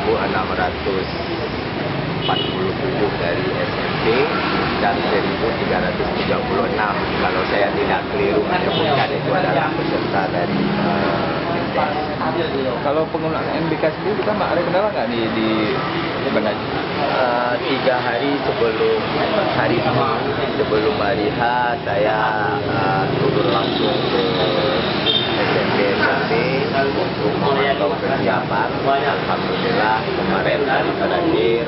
1.647 dari SMP dan 1.336 kalau saya tidak keliru menyebutkan itu adalah peserta dari MTS. Kalau penggunaan MBK sendiri kita ada kendala nggak di Banda Aceh? 3 hari sebelum hari ini, sebelum hari H, saya turun langsung ke SMP untuk memantau kesiapan. Alhamdulillah kemarin hari terakhir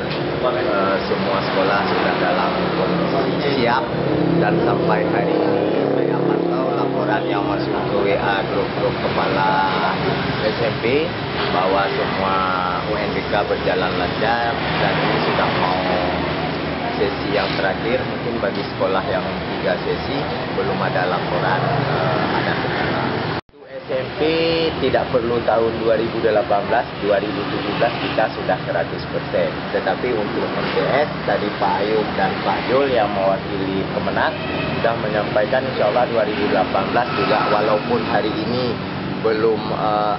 semua sekolah sudah dalam kondisi siap, dan sampai hari ini saya pantau laporan yang masuk ke WA grup kepala SMP bahwa semua UNBK berjalan lancar dan ini sudah mau sesi yang terakhir. Mungkin bagi sekolah yang 3 sesi belum ada laporan ada kendala. SMP tidak perlu tahun 2018, 2017 kita sudah 100%. Tetapi untuk MTS dari Pak Ayub dan Pak Jul yang mewakili Kemenak sudah menyampaikan insya Allah 2018 juga, walaupun hari ini belum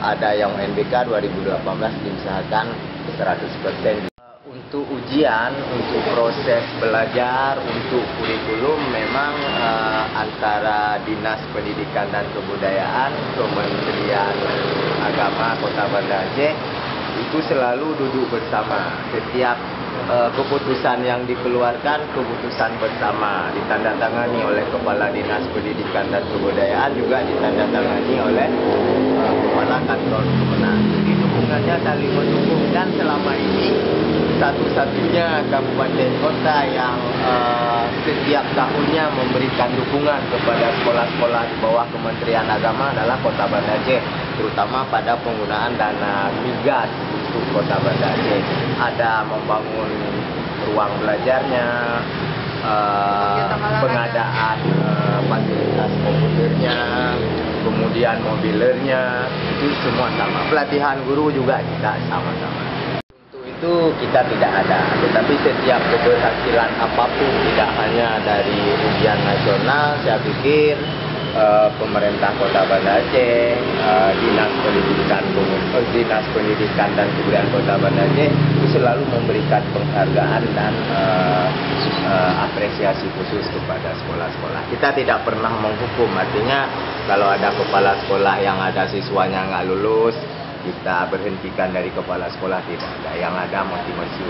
ada yang UNBK, 2018 diusahakan 100%. Untuk ujian, untuk proses belajar, untuk kurikulum memang antara Dinas Pendidikan dan Kebudayaan, Kementerian Agama Kota Banda Aceh itu selalu duduk bersama. Setiap keputusan yang dikeluarkan, keputusan bersama, ditandatangani oleh Kepala Dinas Pendidikan dan Kebudayaan, juga ditandatangani oleh Kepala Kantor Kemenak. Jadi dukungannya saling mendukung, dan selama ini satu-satunya kabupaten kota yang setiap tahunnya memberikan dukungan kepada sekolah-sekolah di bawah Kementerian Agama adalah Kota Banda Aceh, terutama pada penggunaan dana migas untuk Kota Banda Aceh. Ada membangun ruang belajarnya, pengadaan fasilitas komputernya, kemudian mobilernya, itu semua sama. Pelatihan guru juga kita sama-sama. Itu kita tidak ada, tetapi setiap keberhasilan apapun, tidak hanya dari ujian nasional, saya pikir pemerintah Kota Banda Aceh, Dinas Pendidikan dan Kebudayaan Kota Banda Aceh itu selalu memberikan penghargaan dan apresiasi khusus kepada sekolah-sekolah. Kita tidak pernah menghukum, artinya kalau ada kepala sekolah yang ada siswanya nggak lulus, kita berhentikan dari kepala sekolah, tidak ada. Yang ada motivasi.